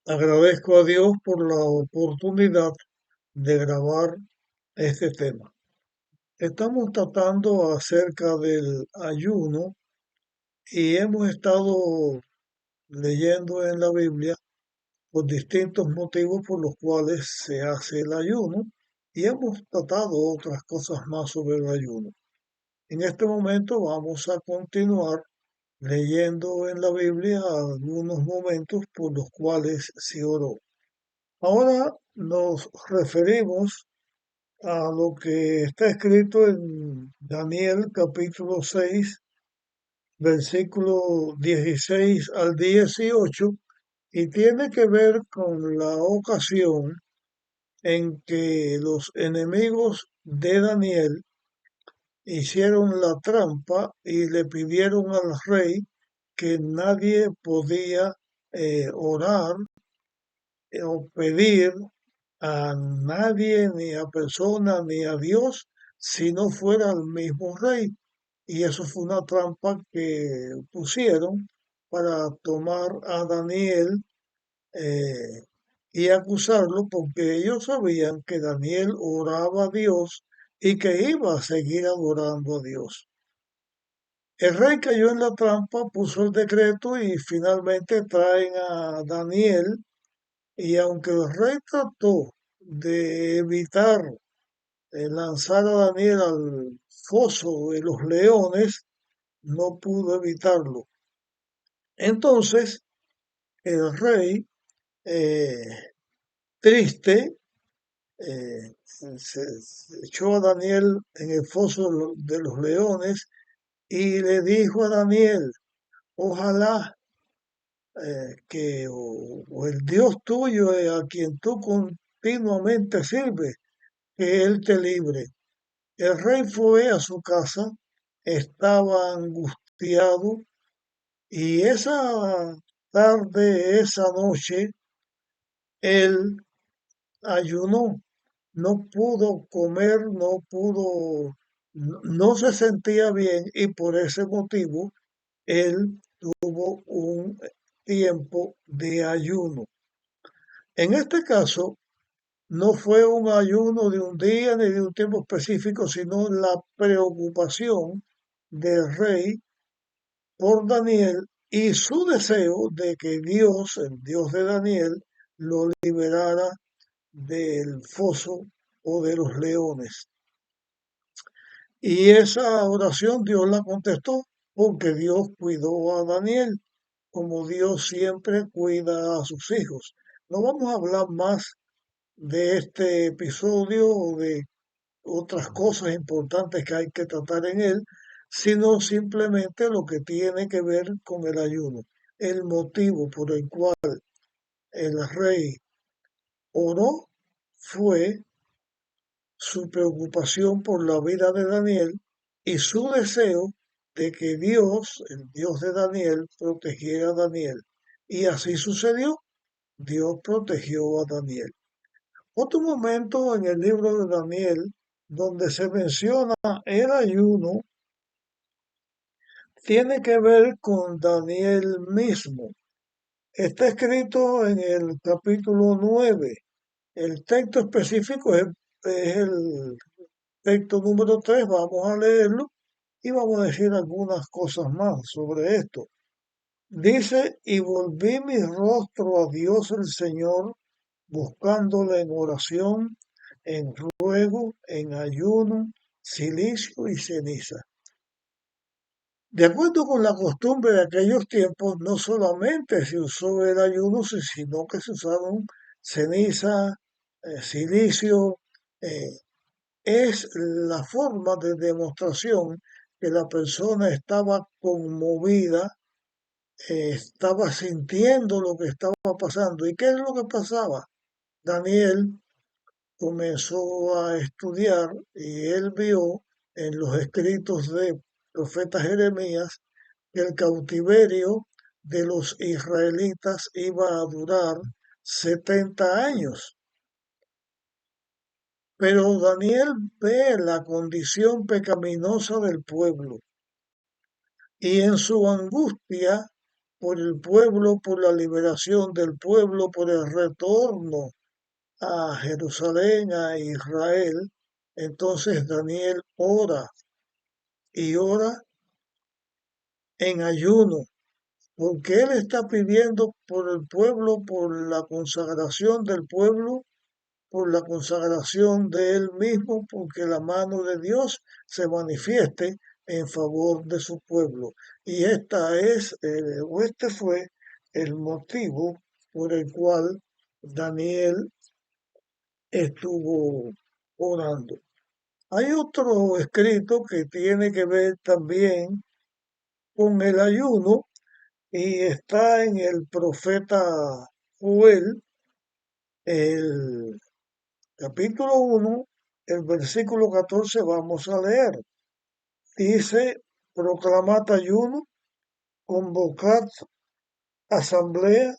Agradezco a Dios por la oportunidad de grabar este tema. Estamos tratando acerca del ayuno y hemos estado leyendo en la Biblia por distintos motivos por los cuales se hace el ayuno y hemos tratado otras cosas más sobre el ayuno. En este momento vamos a continuar leyendo en la Biblia algunos momentos por los cuales se oró. Ahora nos referimos a lo que está escrito en Daniel capítulo 6, versículo 16 al 18, y tiene que ver con la ocasión en que los enemigos de Daniel hicieron la trampa y le pidieron al rey que nadie podía orar o pedir a nadie, ni a persona, ni a Dios, si no fuera el mismo rey. Y eso fue una trampa que pusieron para tomar a Daniel y acusarlo porque ellos sabían que Daniel oraba a Dios y que iba a seguir adorando a Dios. El rey cayó en la trampa, puso el decreto y finalmente traen a Daniel. Y aunque el rey trató de evitar lanzar a Daniel al foso de los leones, no pudo evitarlo. Entonces el rey, eh, triste, se echó a Daniel en el foso de los leones y le dijo a Daniel, ojalá que o el Dios tuyo, a quien tú continuamente sirves, que Él te libre. El rey fue a su casa, estaba angustiado y esa tarde, esa noche, él ayunó, no pudo comer, no se sentía bien y por ese motivo él tuvo un tiempo de ayuno. En este caso, no fue un ayuno de un día ni de un tiempo específico, sino la preocupación del rey por Daniel y su deseo de que Dios, el Dios de Daniel, lo liberara del foso o de los leones. Y esa oración Dios la contestó porque Dios cuidó a Daniel, como Dios siempre cuida a sus hijos. No vamos a hablar más de este episodio o de otras cosas importantes que hay que tratar en él, sino simplemente lo que tiene que ver con el ayuno. El motivo por el cual el rey oró fue su preocupación por la vida de Daniel y su deseo de que Dios, el Dios de Daniel, protegiera a Daniel. Y así sucedió. Dios protegió a Daniel. Otro momento en el libro de Daniel donde se menciona el ayuno tiene que ver con Daniel mismo. Está escrito en el capítulo 9. El texto específico es el texto número 3. Vamos a leerlo y vamos a decir algunas cosas más sobre esto. Dice, y volví mi rostro a Dios el Señor, buscándole en oración, en ruego, en ayuno, silicio y ceniza. De acuerdo con la costumbre de aquellos tiempos, no solamente se usó el ayuno, sino que se usaron ceniza, silicio. eh, es la forma de demostración que la persona estaba conmovida, estaba sintiendo lo que estaba pasando. ¿Y qué es lo que pasaba? Daniel comenzó a estudiar y él vio en los escritos de profeta Jeremías que el cautiverio de los israelitas iba a durar 70 años. Pero Daniel ve la condición pecaminosa del pueblo y en su angustia por el pueblo, por la liberación del pueblo, por el retorno a Jerusalén, a Israel. Entonces Daniel ora y ora en ayuno, porque él está pidiendo por el pueblo, por la consagración del pueblo, por la consagración de él mismo, porque la mano de Dios se manifieste en favor de su pueblo. Y este fue el motivo por el cual Daniel estuvo orando. Hay otro escrito que tiene que ver también con el ayuno y está en el profeta Joel, el capítulo 1, el versículo 14 vamos a leer. Dice, proclamad ayuno, convocad asamblea,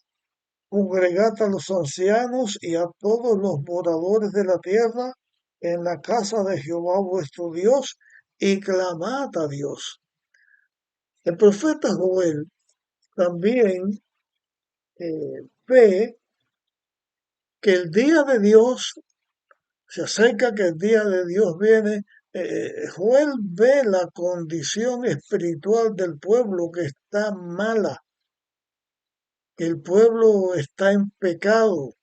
congregad a los ancianos y a todos los moradores de la tierra en la casa de Jehová vuestro Dios y clamad a Dios. El profeta Joel también ve que el día de Dios se acerca, que el día de Dios viene. Joel ve la condición espiritual del pueblo que está mala, que el pueblo está en pecado,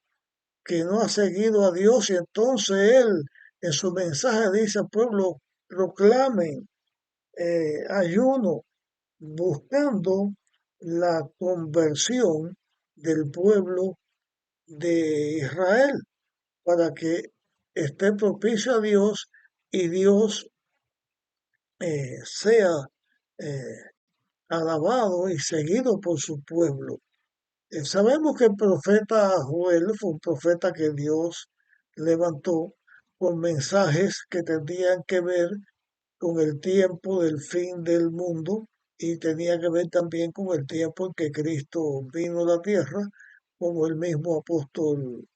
que no ha seguido a Dios y entonces él en su mensaje dice al pueblo, proclamen ayuno, buscando la conversión del pueblo de Israel para que esté propicio a Dios y Dios sea eh, alabado y seguido por su pueblo. Sabemos que el profeta Joel fue un profeta que Dios levantó con mensajes que tenían que ver con el tiempo del fin del mundo y tenía que ver también con el tiempo en que Cristo vino a la tierra, como el mismo apóstol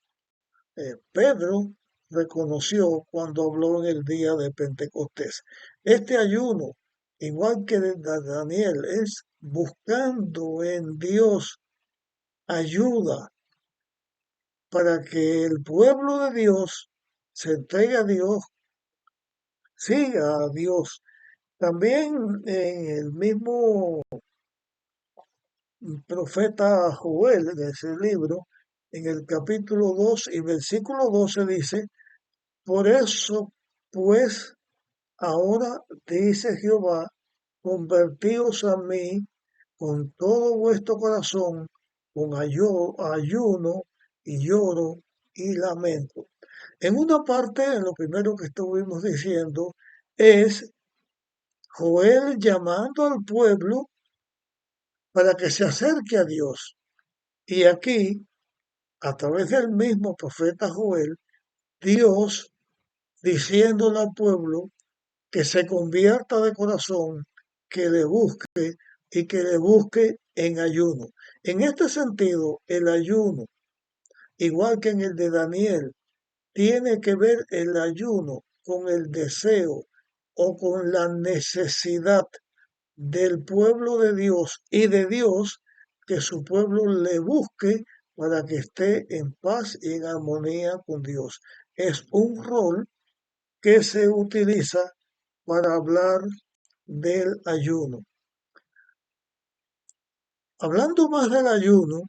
Pedro reconoció cuando habló en el día de Pentecostés. Este ayuno, igual que de Daniel, es buscando en Dios ayuda para que el pueblo de Dios se entregue a Dios, siga a Dios. También en el mismo profeta Joel, en ese libro, en el capítulo 2 y versículo 12 dice, por eso pues ahora dice Jehová, convertíos a mí con todo vuestro corazón, con ayuno y lloro y lamento. En una parte, lo primero que estuvimos diciendo es Joel llamando al pueblo para que se acerque a Dios. Y aquí, a través del mismo profeta Joel, Dios diciéndole al pueblo que se convierta de corazón, que le busque y que le busque en ayuno. En este sentido, el ayuno, igual que en el de Daniel, tiene que ver el ayuno con el deseo o con la necesidad del pueblo de Dios y de Dios que su pueblo le busque para que esté en paz y en armonía con Dios. Es un rol que se utiliza para hablar del ayuno. Hablando más del ayuno,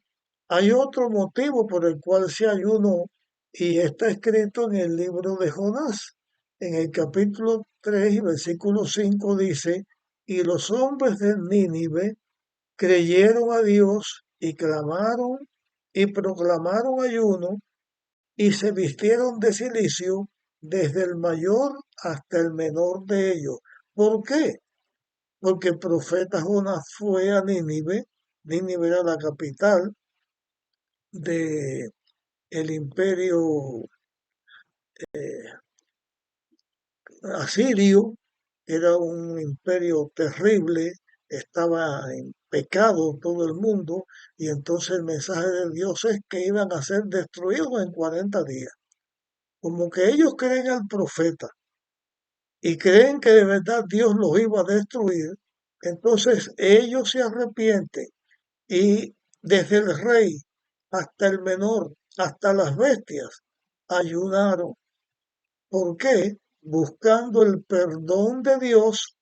hay otro motivo por el cual se ayunó y está escrito en el libro de Jonás. En el capítulo 3 y versículo 5 dice, y los hombres de Nínive creyeron a Dios y clamaron y proclamaron ayuno y se vistieron de cilicio desde el mayor hasta el menor de ellos. ¿Por qué? Porque el profeta Jonás fue a Nínive. Nínive era la capital del imperio asirio, era un imperio terrible, estaba en pecado todo el mundo y entonces el mensaje de Dios es que iban a ser destruidos en 40 días. Como que ellos creen al profeta y creen que de verdad Dios los iba a destruir, entonces ellos se arrepienten y desde el rey hasta el menor, hasta las bestias, ayunaron. ¿Por qué? Buscando el perdón de Dios,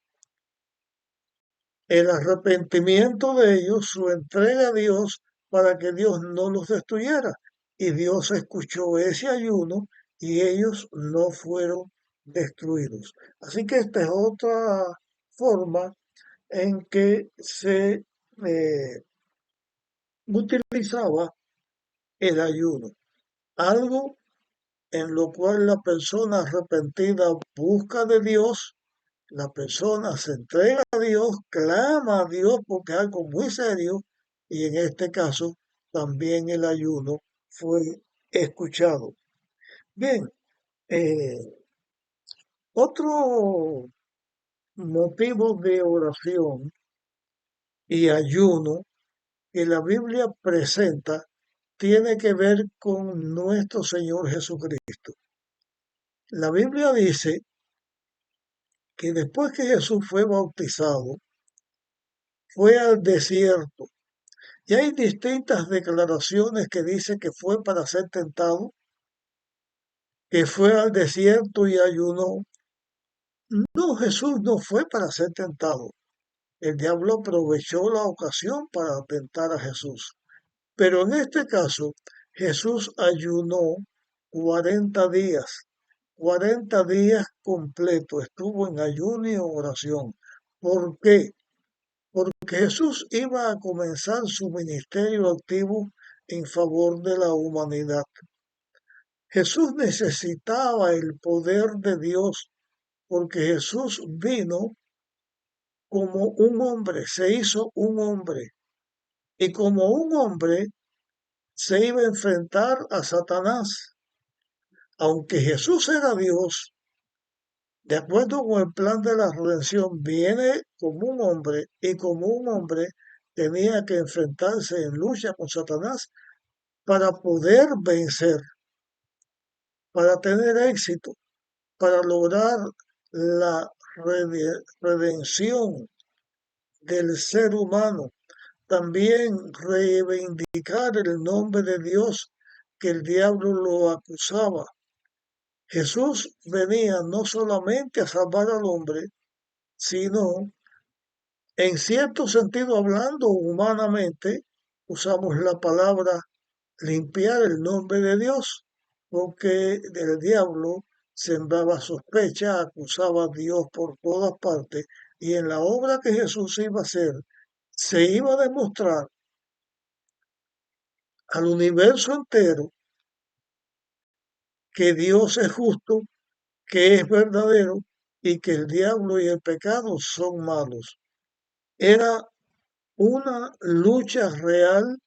el arrepentimiento de ellos, su entrega a Dios para que Dios no los destruyera. Y Dios escuchó ese ayuno y ellos no fueron destruidos. Así que esta es otra forma en que se utilizaba el ayuno. Algo en lo cual la persona arrepentida busca de Dios, la persona se entrega a Dios, clama a Dios porque es algo muy serio y en este caso también el ayuno fue escuchado. Bien, eh, otro motivo de oración y ayuno que la Biblia presenta tiene que ver con nuestro Señor Jesucristo. La Biblia dice que después que Jesús fue bautizado, fue al desierto. Y hay distintas declaraciones que dice que fue para ser tentado, que fue al desierto y ayunó. No, Jesús no fue para ser tentado. El diablo aprovechó la ocasión para tentar a Jesús. Pero en este caso, Jesús ayunó 40 días. 40 días completos estuvo en ayuno y oración. ¿Por qué? Porque Jesús iba a comenzar su ministerio activo en favor de la humanidad. Jesús necesitaba el poder de Dios porque Jesús vino como un hombre, se hizo un hombre y como un hombre se iba a enfrentar a Satanás. Aunque Jesús era Dios, de acuerdo con el plan de la redención, viene como un hombre y como un hombre tenía que enfrentarse en lucha con Satanás para poder vencer, para tener éxito, para lograr la redención del ser humano. También reivindicar el nombre de Dios que el diablo lo acusaba. Jesús venía no solamente a salvar al hombre, sino, en cierto sentido hablando humanamente, usamos la palabra limpiar el nombre de Dios, porque el diablo sembraba sospecha, acusaba a Dios por todas partes, y en la obra que Jesús iba a hacer, se iba a demostrar al universo entero que Dios es justo, que es verdadero y que el diablo y el pecado son malos. Era una lucha real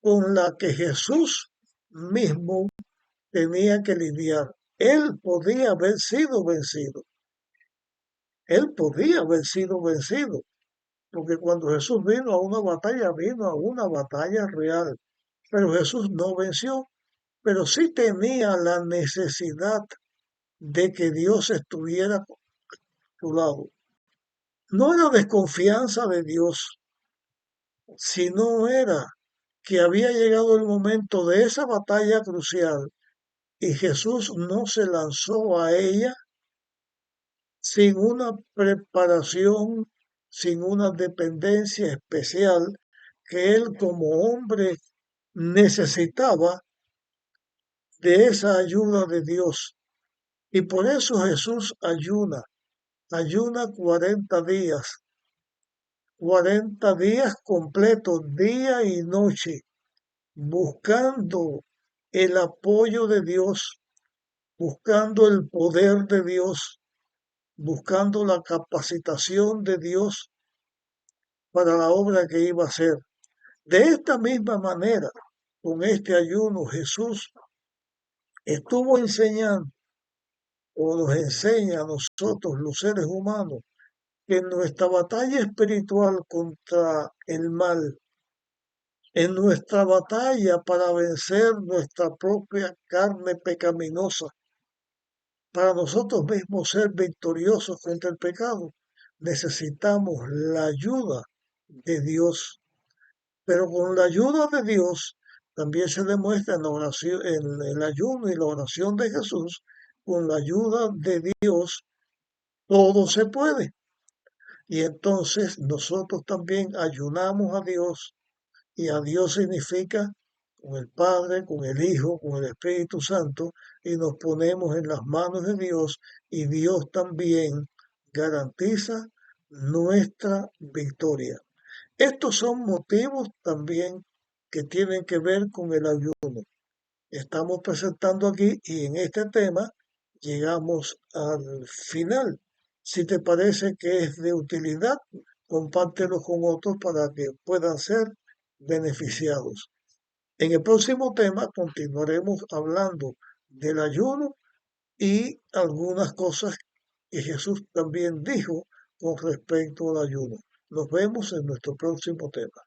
con la que Jesús mismo tenía que lidiar. Él podía haber sido vencido. Él podía haber sido vencido, porque cuando Jesús vino a una batalla real. Pero Jesús no venció, pero sí tenía la necesidad de que Dios estuviera a su lado. No era desconfianza de Dios, sino era que había llegado el momento de esa batalla crucial y Jesús no se lanzó a ella sin una preparación, sin una dependencia especial que él como hombre necesitaba de esa ayuda de Dios. Y por eso Jesús ayuna 40 días, 40 días completos, día y noche, buscando el apoyo de Dios, buscando el poder de Dios, buscando la capacitación de Dios para la obra que iba a hacer. De esta misma manera, con este ayuno, Jesús estuvo enseñando o nos enseña a nosotros, los seres humanos, que en nuestra batalla espiritual contra el mal, en nuestra batalla para vencer nuestra propia carne pecaminosa, para nosotros mismos ser victoriosos contra el pecado, necesitamos la ayuda de Dios. Pero con la ayuda de Dios también se demuestra en la oración, en el ayuno y la oración de Jesús, con la ayuda de Dios todo se puede. Y entonces nosotros también ayunamos a Dios, y a Dios significa con el Padre, con el Hijo, con el Espíritu Santo, y nos ponemos en las manos de Dios, y Dios también garantiza nuestra victoria. Estos son motivos también que tienen que ver con el ayuno. Estamos presentando aquí y en este tema llegamos al final. Si te parece que es de utilidad, compártelo con otros para que puedan ser beneficiados. En el próximo tema continuaremos hablando del ayuno y algunas cosas que Jesús también dijo con respecto al ayuno. Nos vemos en nuestro próximo tema.